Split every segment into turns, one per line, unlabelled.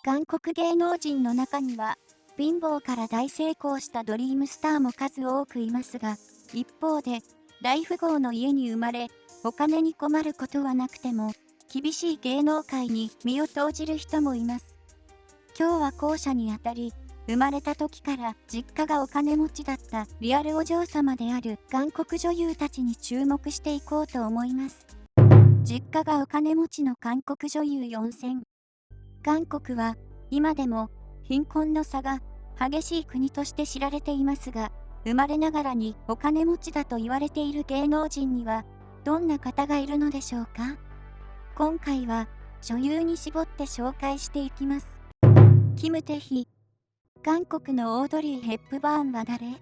韓国芸能人の中には、貧乏から大成功したドリームスターも数多くいますが、一方で、大富豪の家に生まれ、お金に困ることはなくても、厳しい芸能界に身を投じる人もいます。今日は後者にあたり、生まれた時から実家がお金持ちだったリアルお嬢様である韓国女優たちに注目していこうと思います。実家がお金持ちの韓国女優4選。韓国は今でも貧困の差が激しい国として知られていますが、生まれながらにお金持ちだと言われている芸能人にはどんな方がいるのでしょうか。今回は女優に絞って紹介していきます。キム・テヒ。韓国のオードリー・ヘップバーンは誰？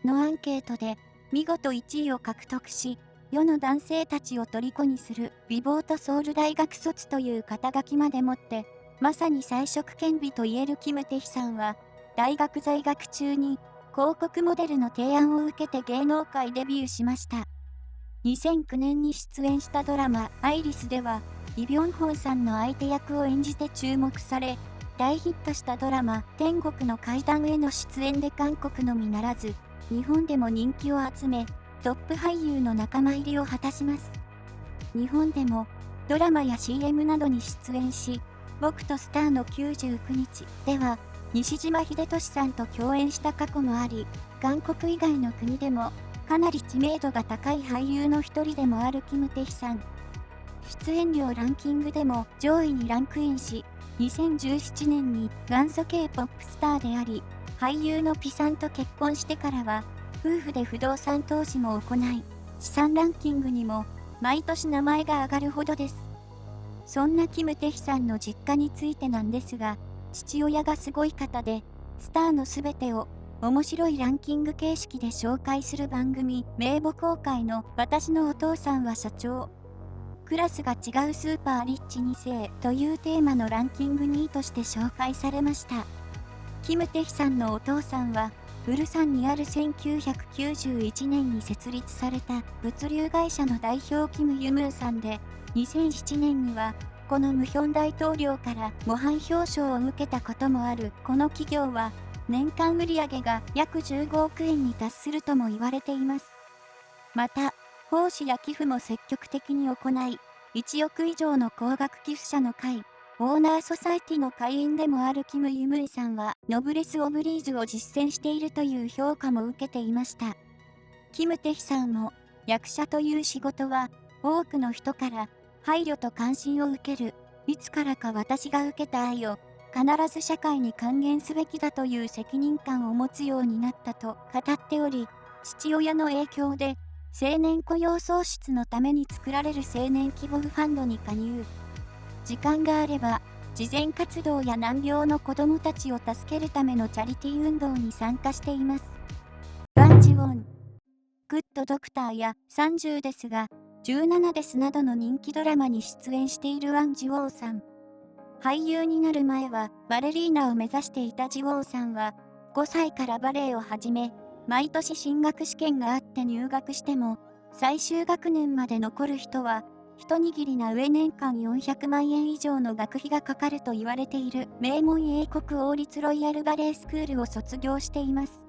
のアンケートで見事1位を獲得し、世の男性たちを虜にする美貌とソウル大学卒という肩書きまでもって、まさに才色兼備といえるキム・テヒさんは、大学在学中に広告モデルの提案を受けて芸能界デビューしました。2009年に出演したドラマ「アイリス」では、イ・ビョンホンさんの相手役を演じて注目され、大ヒットしたドラマ「天国の階段」への出演で韓国のみならず、日本でも人気を集め、トップ俳優の仲間入りを果たします。日本でもドラマや CM などに出演し、僕とスターの99日では西島秀俊さんと共演した過去もあり、韓国以外の国でもかなり知名度が高い俳優の一人でもあるキム・テヒさん。出演料ランキングでも上位にランクインし、2017年に元祖系ポップスターであり、俳優のピさんと結婚してからは、夫婦で不動産投資も行い、資産ランキングにも毎年名前が挙がるほどです。そんなキム・テヒさんの実家についてなんですが、父親がすごい方で、スターのすべてを面白いランキング形式で紹介する番組名簿公開の私のお父さんは社長。クラスが違うスーパーリッチ2世というテーマのランキング2位として紹介されました。キム・テヒさんのお父さんは、ウルサンにある1991年に設立された物流会社の代表キム・ユムンさんで、2007年にはこのムヒョン大統領から模範表彰を受けたこともあるこの企業は、年間売上が約15億円に達するとも言われています。また、奉仕や寄付も積極的に行い、1億以上の高額寄付者の会、オーナーソサエティの会員でもあるキム・ユムイさんは、ノブレス・オブリージュを実践しているという評価も受けていました。キム・テヒさんも、役者という仕事は、多くの人から配慮と関心を受ける、いつからか私が受けた愛を、必ず社会に還元すべきだという責任感を持つようになったと語っており、父親の影響で、青年雇用創出のために作られる青年希望ファンドに加入。時間があれば、慈善活動や難病の子どもたちを助けるためのチャリティー運動に参加しています。ワン・ジウォン。グッド・ドクターや30ですが、17ですなどの人気ドラマに出演しているワン・ジウォンさん。俳優になる前はバレリーナを目指していたジウォンさんは、5歳からバレエを始め、毎年進学試験があって入学しても、最終学年まで残る人は、一握りな上年間400万円以上の学費がかかると言われている名門英国王立ロイヤルバレエスクールを卒業しています。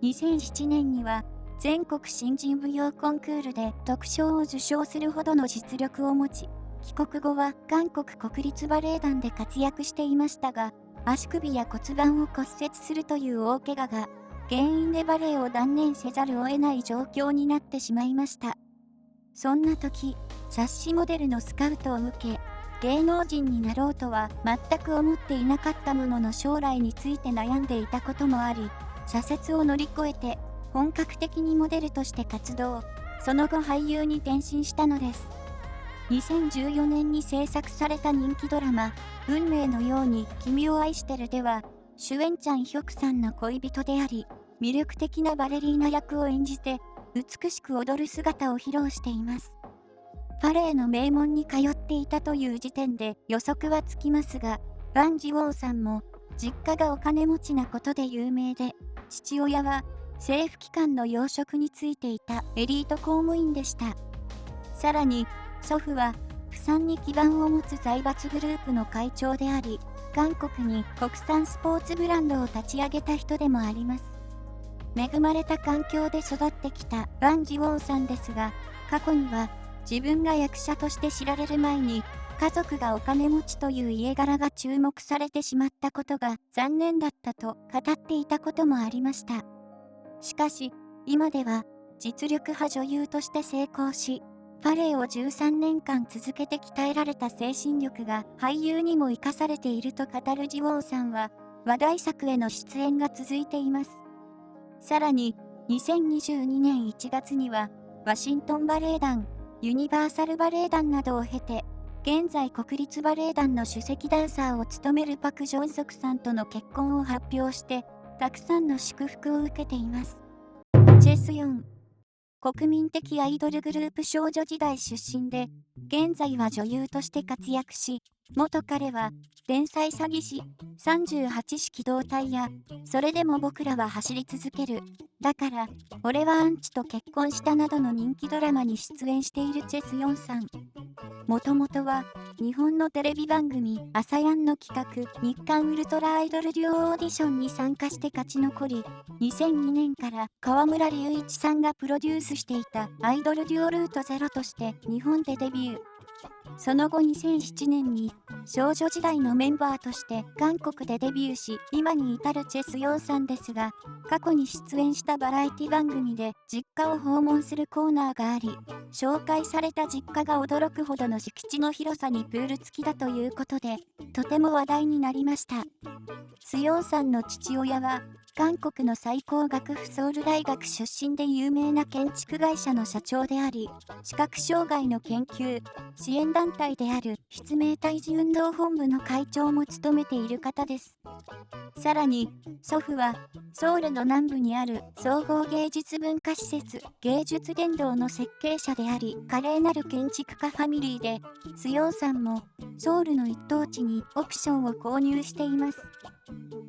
2007年には、全国新人舞踊コンクールで特賞を受賞するほどの実力を持ち、帰国後は韓国国立バレエ団で活躍していましたが、足首や骨盤を骨折するという大怪我が原因でバレエを断念せざるを得ない状況になってしまいました。そんな時、雑誌モデルのスカウトを受け、芸能人になろうとは全く思っていなかったものの将来について悩んでいたこともあり、挫折を乗り越えて本格的にモデルとして活動、その後俳優に転身したのです。2014年に制作された人気ドラマ、運命のように君を愛してるでは、主演チャン・ヒョクさんの恋人であり、魅力的なバレリーナ役を演じて、美しく踊る姿を披露しています。バレエの名門に通っていたという時点で予測はつきますが、ワン・ジウォンさんも実家がお金持ちなことで有名で、父親は政府機関の要職に就いていたエリート公務員でした。さらに、祖父はプサンに基盤を持つ財閥グループの会長であり、韓国に国産スポーツブランドを立ち上げた人でもあります。恵まれた環境で育ってきたワン・ジウォンさんですが、過去には自分が役者として知られる前に、家族がお金持ちという家柄が注目されてしまったことが残念だったと語っていたこともありました。しかし、今では実力派女優として成功し、バレエを13年間続けて鍛えられた精神力が俳優にも生かされていると語るジウォンさんは、話題作への出演が続いています。さらに、2022年1月には、ワシントンバレエ団、ユニバーサルバレエ団などを経て、現在国立バレエ団の首席ダンサーを務めるパク・ジョンソクさんとの結婚を発表して、たくさんの祝福を受けています。チェスヨン。国民的アイドルグループ少女時代出身で、現在は女優として活躍し、元彼は天才詐欺師38式機動隊や、それでも僕らは走り続ける、だから俺はアンチと結婚したなどの人気ドラマに出演しているチェスヨンさん。もともとは日本のテレビ番組アサヤンの企画日韓ウルトラアイドルデュオオーディションに参加して勝ち残り、2002年から河村隆一さんがプロデュースしていたアイドルデュオルートゼロとして日本でデビュー。その後2007年に少女時代のメンバーとして韓国でデビューし、今に至るチェスヨンさんですが、過去に出演したバラエティ番組で実家を訪問するコーナーがあり、紹介された実家が驚くほどの敷地の広さにプール付きだということで、とても話題になりました。スヨンさんの父親は、韓国の最高学府ソウル大学出身で有名な建築会社の社長であり、視覚障害の研究、支援団体である筆名胎児運動本部の会長も務めている方です。さらに、祖父は、ソウルの南部にある総合芸術文化施設、芸術殿堂の設計者であり、華麗なる建築家ファミリーで、スヨンさんも、ソウルの一等地にオプションを購入しています。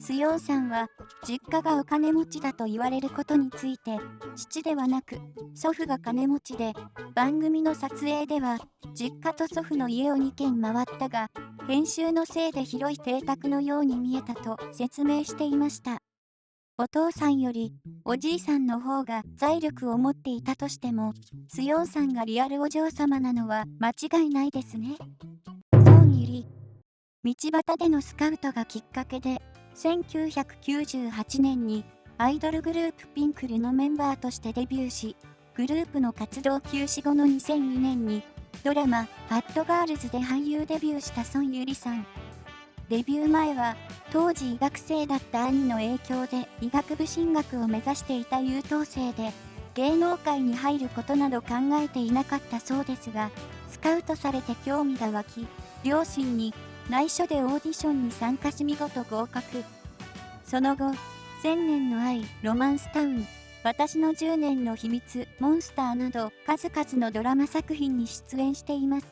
スヨンさんは、実家がお金持ちだと言われることについて、父ではなく、祖父が金持ちで、番組の撮影では、実家と祖父の家を2軒回ったが、編集のせいで広い邸宅のように見えたと説明していました。お父さんよりおじいさんの方が財力を持っていたとしても、スヨンさんがリアルお嬢様なのは間違いないですね。ソン・ユリ。道端でのスカウトがきっかけで、1998年にアイドルグループピンクルのメンバーとしてデビューし、グループの活動休止後の2002年にドラマ「バッドガールズ」で俳優デビューしたソン・ユリさん。デビュー前は当時医学生だった兄の影響で医学部進学を目指していた優等生で、芸能界に入ることなど考えていなかったそうですが、スカウトされて興味が湧き、両親に内緒でオーディションに参加し見事合格。その後、千年の愛、ロマンスタウン、私の10年の秘密、モンスターなど数々のドラマ作品に出演しています。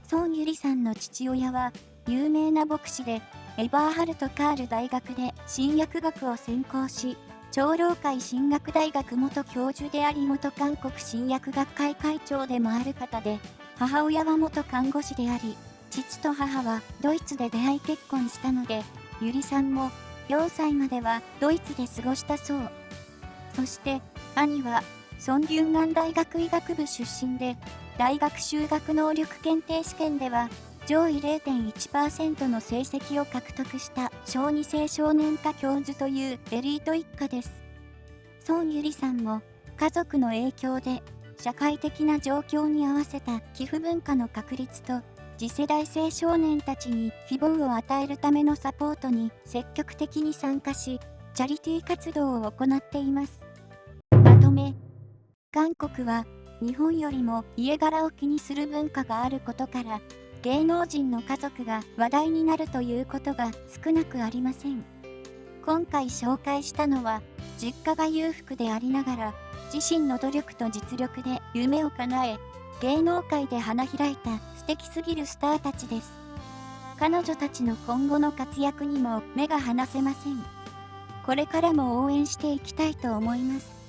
ソン・ユリさんの父親は有名な牧師で、エバーハルト・カール大学で新薬学を専攻し、長老会進学大学元教授であり元韓国新薬学会会長でもある方で、母親は元看護師であり、父と母はドイツで出会い結婚したので、ユリさんも4歳まではドイツで過ごしたそう。そして兄はソン・ギュンガン大学医学部出身で、大学修学能力検定試験では上位 0.1% の成績を獲得した小児青少年科教授というエリート一家です。ソン・ユリさんも家族の影響で社会的な状況に合わせた寄付文化の確立と、次世代青少年たちに希望を与えるためのサポートに積極的に参加し、チャリティー活動を行っています。まとめ。韓国は日本よりも家柄を気にする文化があることから、芸能人の家族が話題になるということが少なくありません。今回紹介したのは、実家が裕福でありながら、自身の努力と実力で夢を叶え、芸能界で花開いた素敵すぎるスターたちです。彼女たちの今後の活躍にも目が離せません。これからも応援していきたいと思います。